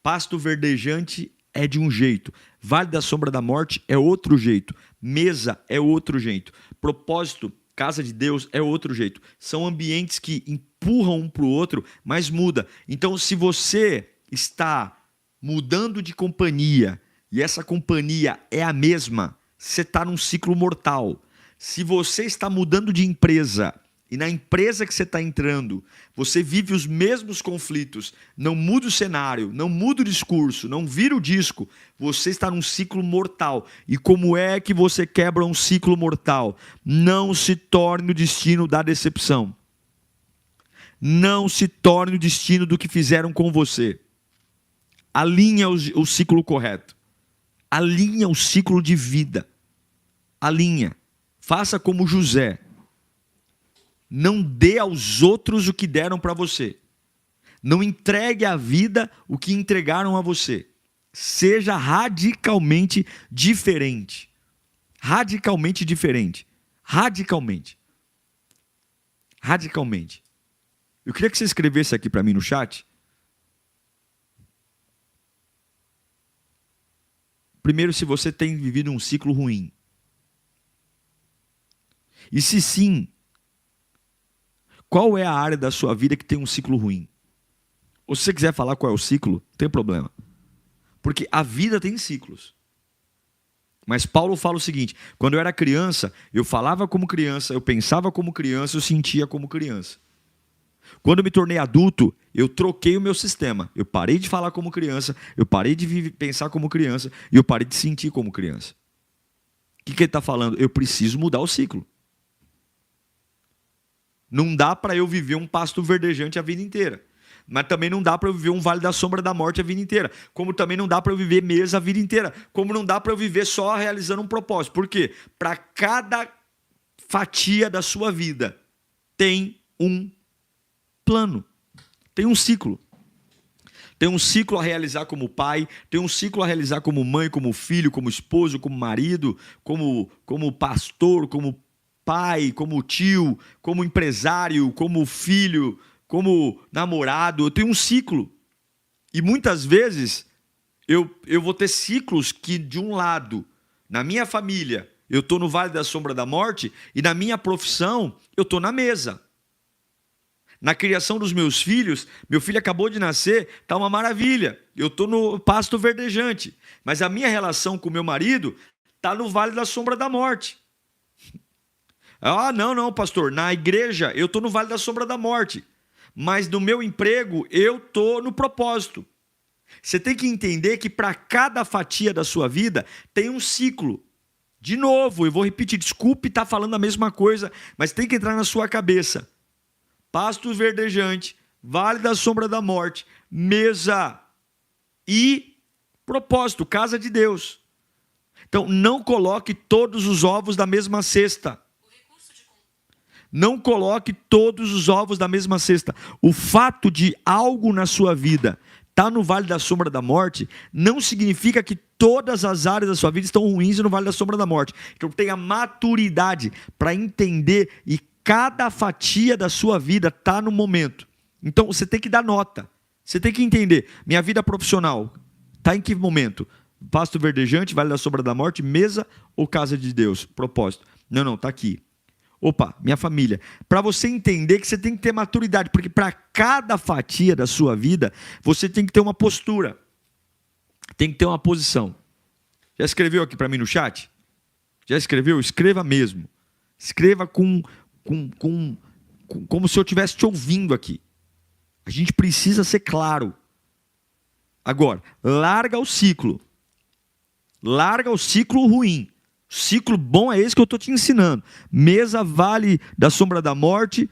Pasto verdejante é de um jeito. Vale da sombra da morte é outro jeito. Mesa é outro jeito. Propósito, casa de Deus é outro jeito. São ambientes que empurram um para o outro, mas muda. Então, se você está mudando de companhia e essa companhia é a mesma, você está num ciclo mortal. Se você está mudando de empresa e na empresa que você está entrando, você vive os mesmos conflitos, não muda o cenário, não muda o discurso, não vira o disco, você está num ciclo mortal. E como é que você quebra um ciclo mortal? Não se torne o destino da decepção. Não se torne o destino do que fizeram com você. Alinha o ciclo correto. Alinha o ciclo de vida. Alinha. Faça como José. Não dê aos outros o que deram para você. Não entregue à vida o que entregaram a você. Seja radicalmente diferente. Radicalmente diferente. Radicalmente. Radicalmente. Eu queria que você escrevesse aqui para mim no chat. Primeiro, se você tem vivido um ciclo ruim. E se sim, qual é a área da sua vida que tem um ciclo ruim? Ou se você quiser falar qual é o ciclo, não tem problema. Porque a vida tem ciclos. Mas Paulo fala o seguinte: quando eu era criança, eu falava como criança, eu pensava como criança, eu sentia como criança. Quando eu me tornei adulto, eu troquei o meu sistema. Eu parei de falar como criança, eu parei de pensar como criança e eu parei de sentir como criança. O que ele está falando? Eu preciso mudar o ciclo. Não dá para eu viver um pasto verdejante a vida inteira. Mas também não dá para eu viver um vale da sombra da morte a vida inteira. Como também não dá para eu viver mesa a vida inteira. Como não dá para eu viver só realizando um propósito. Por quê? Para cada fatia da sua vida tem um plano. Tem um ciclo. Tem um ciclo a realizar como pai, tem um ciclo a realizar como mãe, como filho, como esposo, como marido, como pastor, como pai, como tio, como empresário, como filho, como namorado. Eu tenho um ciclo. E muitas vezes eu vou ter ciclos que, de um lado, na minha família, eu estou no vale da sombra da morte, e na minha profissão, eu estou na mesa. Na criação dos meus filhos, meu filho acabou de nascer, está uma maravilha. Eu estou no pasto verdejante. Mas a minha relação com meu marido está no vale da sombra da morte. Ah, não, pastor. Na igreja, eu estou no vale da sombra da morte. Mas no meu emprego, eu estou no propósito. Você tem que entender que para cada fatia da sua vida, tem um ciclo. De novo, eu vou repetir, desculpe estar falando a mesma coisa, mas tem que entrar na sua cabeça. Pasto verdejante, vale da sombra da morte, mesa e propósito, casa de Deus. Então, não coloque todos os ovos da mesma cesta. Não coloque todos os ovos da mesma cesta. O fato de algo na sua vida estar no vale da sombra da morte não significa que todas as áreas da sua vida estão ruins e no vale da sombra da morte. Então, tenha maturidade para entender e cada fatia da sua vida está no momento. Então, você tem que dar nota. Você tem que entender. Minha vida profissional está em que momento? Pasto verdejante, vale da sombra da morte, mesa ou casa de Deus? Propósito. Não, está aqui. Opa, minha família. Para você entender que você tem que ter maturidade, porque para cada fatia da sua vida, você tem que ter uma postura. Tem que ter uma posição. Já escreveu aqui para mim no chat? Já escreveu? Escreva mesmo. Escreva como se eu estivesse te ouvindo aqui. A gente precisa ser claro. Agora, larga o ciclo. Larga o ciclo ruim. O ciclo bom é esse que eu estou te ensinando. Mesa, vale da sombra da morte,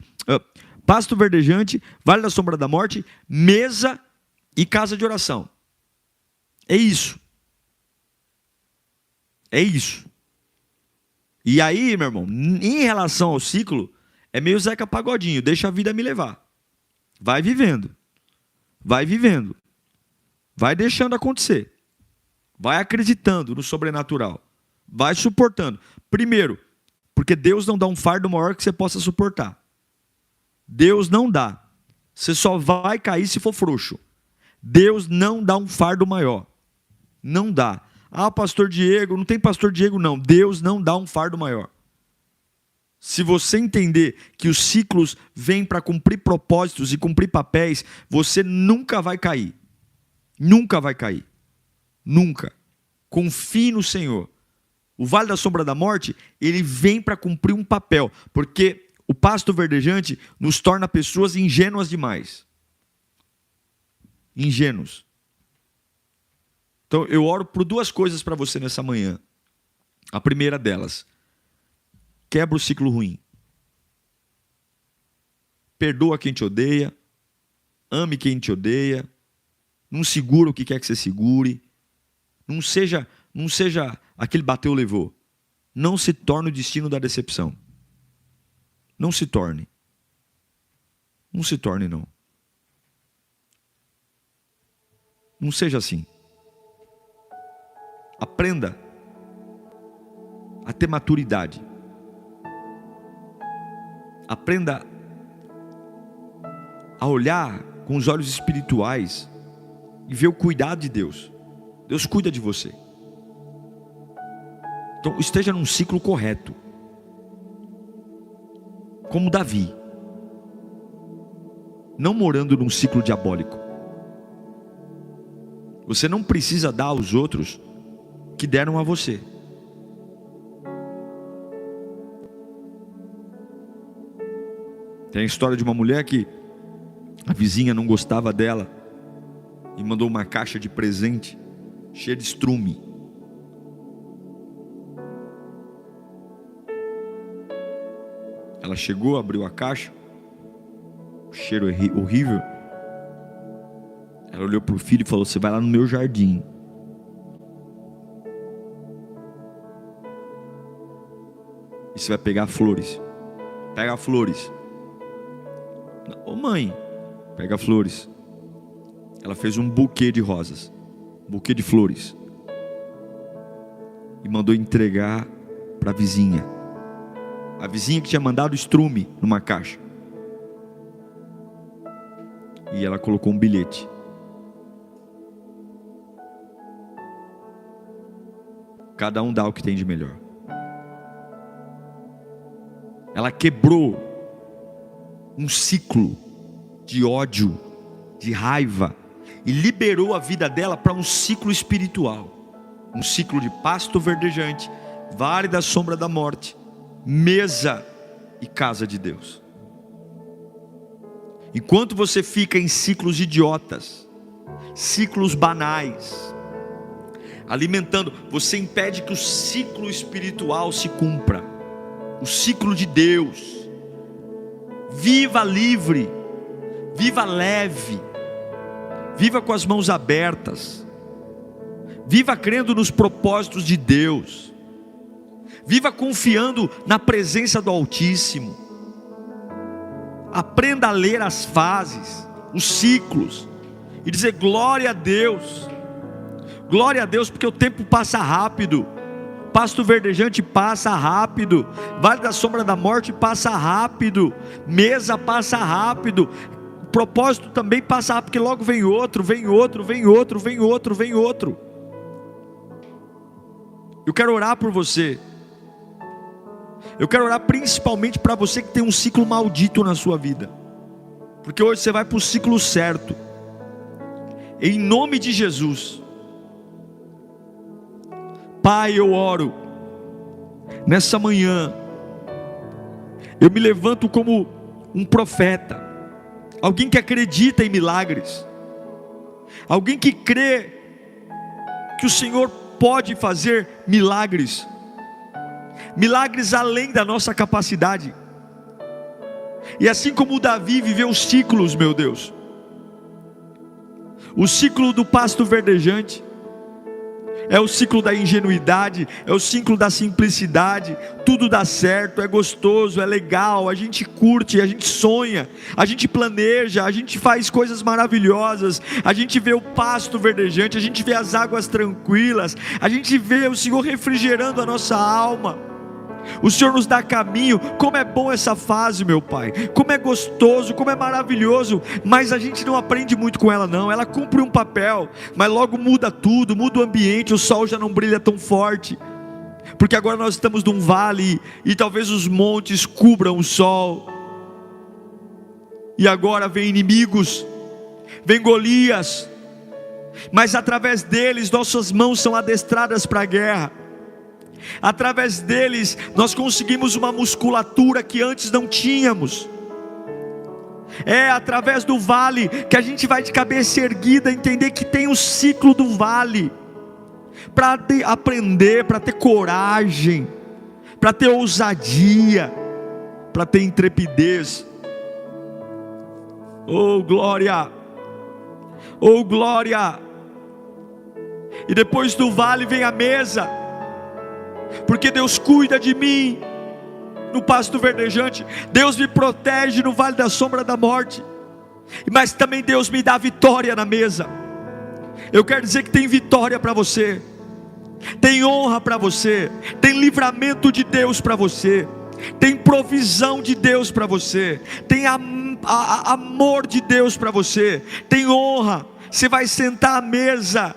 pasto verdejante, vale da sombra da morte, mesa e casa de oração. É isso. É isso. E aí, meu irmão, em relação ao ciclo, é meio Zeca Pagodinho, deixa a vida me levar. Vai vivendo. Vai vivendo. Vai deixando acontecer. Vai acreditando no sobrenatural. Vai suportando. Primeiro, porque Deus não dá um fardo maior que você possa suportar. Deus não dá. Você só vai cair se for frouxo. Deus não dá um fardo maior. Não dá. Ah, pastor Diego, não tem pastor Diego não. Deus não dá um fardo maior. Se você entender que os ciclos vêm para cumprir propósitos e cumprir papéis, você nunca vai cair. Nunca vai cair. Nunca. Confie no Senhor. O vale da sombra da morte, ele vem para cumprir um papel, porque o pasto verdejante nos torna pessoas ingênuas demais. Ingênuos. Então, eu oro por duas coisas para você nessa manhã. A primeira delas, quebra o ciclo ruim. Perdoa quem te odeia. Ame quem te odeia. Não segura o que quer que você segure. Não seja aquele bateu, levou. Não se torne o destino da decepção. Não se torne. Não se torne, não. Não seja assim. Aprenda a ter maturidade. Aprenda a olhar com os olhos espirituais e ver o cuidado de Deus. Deus cuida de você. Então, esteja num ciclo correto. Como Davi. Não morando num ciclo diabólico. Você não precisa dar aos outros que deram a você. Tem a história de uma mulher que A vizinha não gostava dela e mandou uma caixa de presente cheia de estrume. Ela chegou, abriu a caixa, o cheiro horrível. Ela olhou para o filho e falou: você vai lá no meu jardim, e você vai pegar flores. Pega flores. Ô mãe, pega flores. Ela fez um buquê de rosas, um buquê de flores, e mandou entregar para a vizinha que tinha mandado estrume numa caixa. E ela colocou um bilhete: cada um dá o que tem de melhor. Ela quebrou um ciclo de ódio, de raiva, e liberou a vida dela para um ciclo espiritual, um ciclo de pasto verdejante, vale da sombra da morte, mesa e casa de Deus. Enquanto você fica em ciclos idiotas, ciclos banais, alimentando, você impede que o ciclo espiritual se cumpra, o ciclo de Deus. Viva livre, viva leve, viva com as mãos abertas, viva crendo nos propósitos de Deus, viva confiando na presença do Altíssimo. Aprenda a ler as fases, os ciclos, e dizer glória a Deus, porque o tempo passa rápido. Pasto verdejante passa rápido, vale da sombra da morte passa rápido, mesa passa rápido, propósito também passa rápido, porque logo vem outro. Eu quero orar por você. Eu quero orar principalmente para você que tem um ciclo maldito na sua vida, porque hoje você vai para o ciclo certo, em nome de Jesus. Pai, eu oro, nessa manhã, eu me levanto como um profeta, alguém que acredita em milagres, alguém que crê que o Senhor pode fazer milagres além da nossa capacidade. E assim como Davi viveu os ciclos, meu Deus, o ciclo do pasto verdejante, é o ciclo da ingenuidade, é o ciclo da simplicidade, tudo dá certo, é gostoso, é legal, a gente curte, a gente sonha, a gente planeja, a gente faz coisas maravilhosas, a gente vê o pasto verdejante, a gente vê as águas tranquilas, a gente vê o Senhor refrigerando a nossa alma. O Senhor nos dá caminho. Como é bom essa fase, meu Pai, como é gostoso, como é maravilhoso, mas a gente não aprende muito com ela não. Ela cumpre um papel, mas logo muda tudo, muda o ambiente, o sol já não brilha tão forte, porque agora nós estamos num vale, e talvez os montes cubram o sol, e agora vem inimigos, vem Golias, mas através deles nossas mãos são adestradas para a guerra. Através deles nós conseguimos uma musculatura que antes não tínhamos. É através do vale que a gente vai de cabeça erguida, entender que tem o ciclo do vale, para aprender, para ter coragem, para ter ousadia, para ter intrepidez. Oh glória, oh glória. E depois do vale vem a mesa, porque Deus cuida de mim no pasto verdejante, Deus me protege no vale da sombra da morte, mas também Deus me dá vitória na mesa. Eu quero dizer que tem vitória para você, tem honra para você, tem livramento de Deus para você, tem provisão de Deus para você, tem amor de Deus para você, tem honra. Você vai sentar à mesa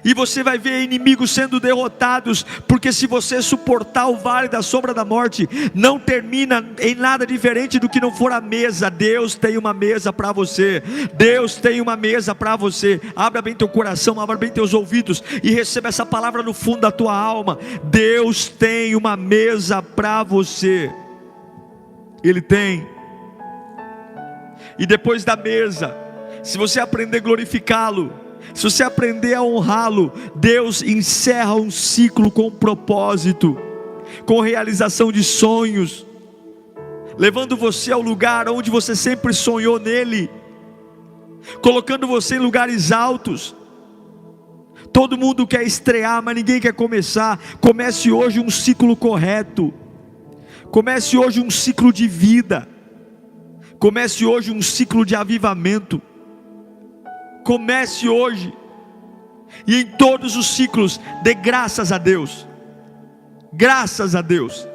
e você vai ver inimigos sendo derrotados, porque se você suportar o vale da sombra da morte, não termina em nada diferente do que não for a mesa. Deus tem uma mesa para você, Deus tem uma mesa para você. Abra bem teu coração, abra bem teus ouvidos e receba essa palavra no fundo da tua alma. Deus tem uma mesa para você, Ele tem. E depois da mesa, se você aprender a glorificá-lo, se você aprender a honrá-lo, Deus encerra um ciclo com um propósito, com realização de sonhos, levando você ao lugar onde você sempre sonhou nele, colocando você em lugares altos. Todo mundo quer estrear, mas ninguém quer começar. Comece hoje um ciclo correto, comece hoje um ciclo de vida, comece hoje um ciclo de avivamento. Comece hoje, e em todos os ciclos, dê graças a Deus. Graças a Deus.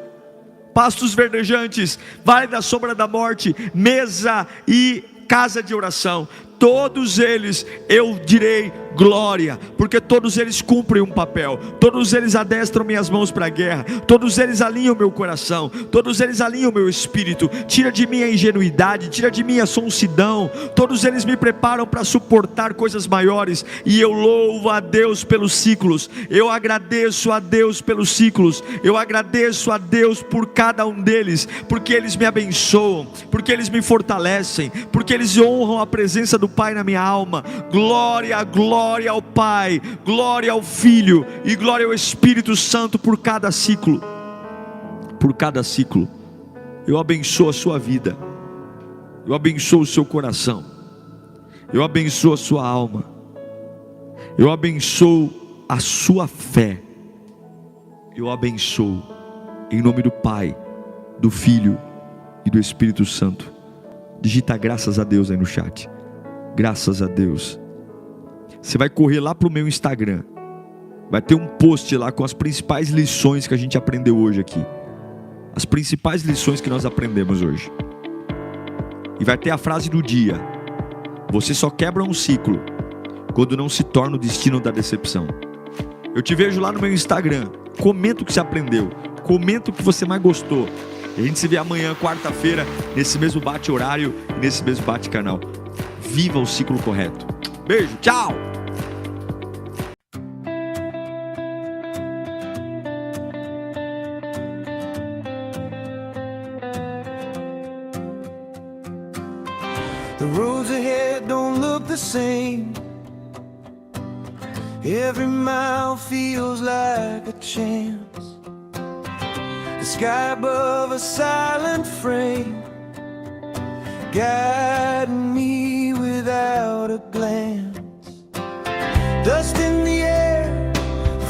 Pastos verdejantes, vale da sombra da morte, mesa e casa de oração, todos eles eu direi glória, porque todos eles cumprem um papel, todos eles adestram minhas mãos para a guerra, todos eles alinham meu coração, todos eles alinham meu espírito, tira de mim a ingenuidade, tira de mim a sonsidão, todos eles me preparam para suportar coisas maiores, e eu louvo a Deus pelos ciclos, eu agradeço a Deus pelos ciclos, eu agradeço a Deus por cada um deles, porque eles me abençoam, porque eles me fortalecem, porque eles honram a presença do Pai na minha alma. Glória, glória ao Pai, glória ao Filho e glória ao Espírito Santo por cada ciclo. Por cada ciclo. Eu abençoo a sua vida, eu abençoo o seu coração, eu abençoo a sua alma, eu abençoo a sua fé, eu abençoo em nome do Pai, do Filho e do Espírito Santo. Digita graças a Deus aí no chat. Graças a Deus. Você vai correr lá para o meu Instagram, vai ter um post lá com as principais lições que a gente aprendeu hoje aqui, as principais lições que nós aprendemos hoje, e vai ter a frase do dia: você só quebra um ciclo quando não se torna o destino da decepção. Eu te vejo lá no meu Instagram, comenta o que você aprendeu, comenta o que você mais gostou, e a gente se vê amanhã, quarta-feira, nesse mesmo bate-horário e nesse mesmo bate-canal. Viva o ciclo correto. Beijo, tchau! The roads ahead don't look the same. Every mile feels like a chance. The sky above a silent frame, guiding me without a glance. Dust in the air,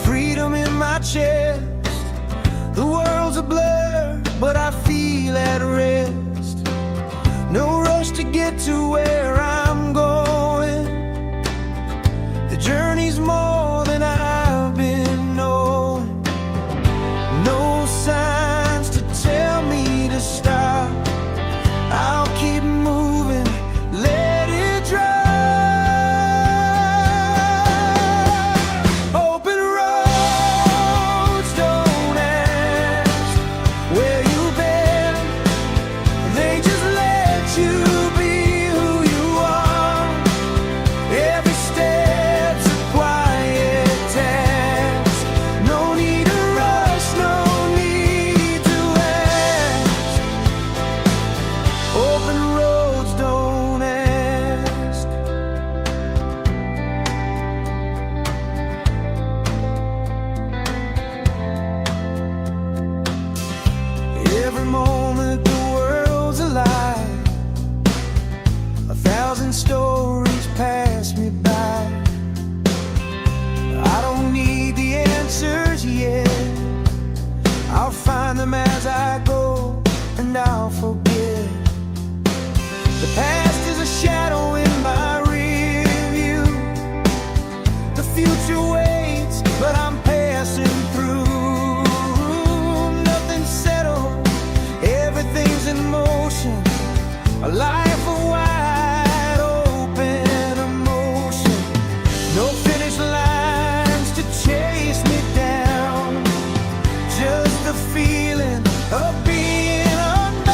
freedom in my chest. The world's a blur, but I feel at rest. No rush to get to where I'm going. The journey's more than I've been knowing. No signs to tell me to stop. I'll keep moving, let it drive. Open roads don't ask where you've been. They just let you be who you are. Every step's a quiet task. No need to rush, no need to ask. Open roads don't ask. Every moment the world's alive. 1,000 stories pass me by. I don't need the answers yet. I'll find them as I go, and I'll forget. The past is a shadow in my rear view. The future waits, but I'm passing through. Nothing's settled, everything's in motion. A life of wide open emotion. No finish lines to chase me down. Just the feeling of being unbound.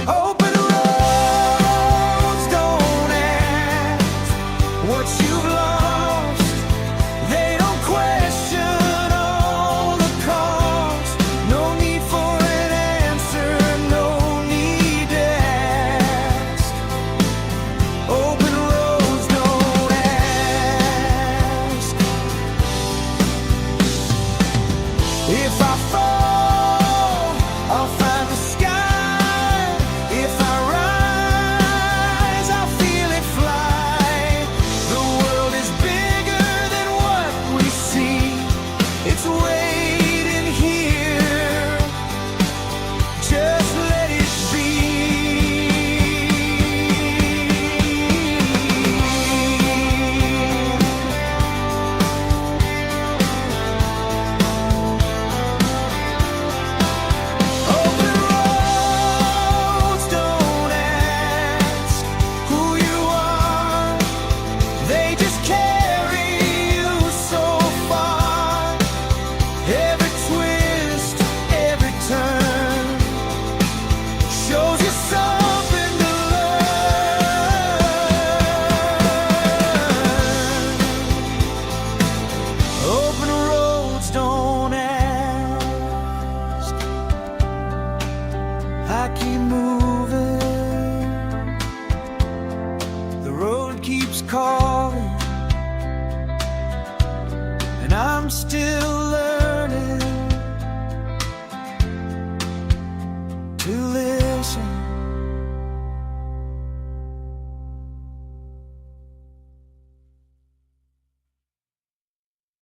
Open roads don't ask what you've lost. They don't question all the cost. No need for an answer, no I keep moving. The road keeps calling, and I'm still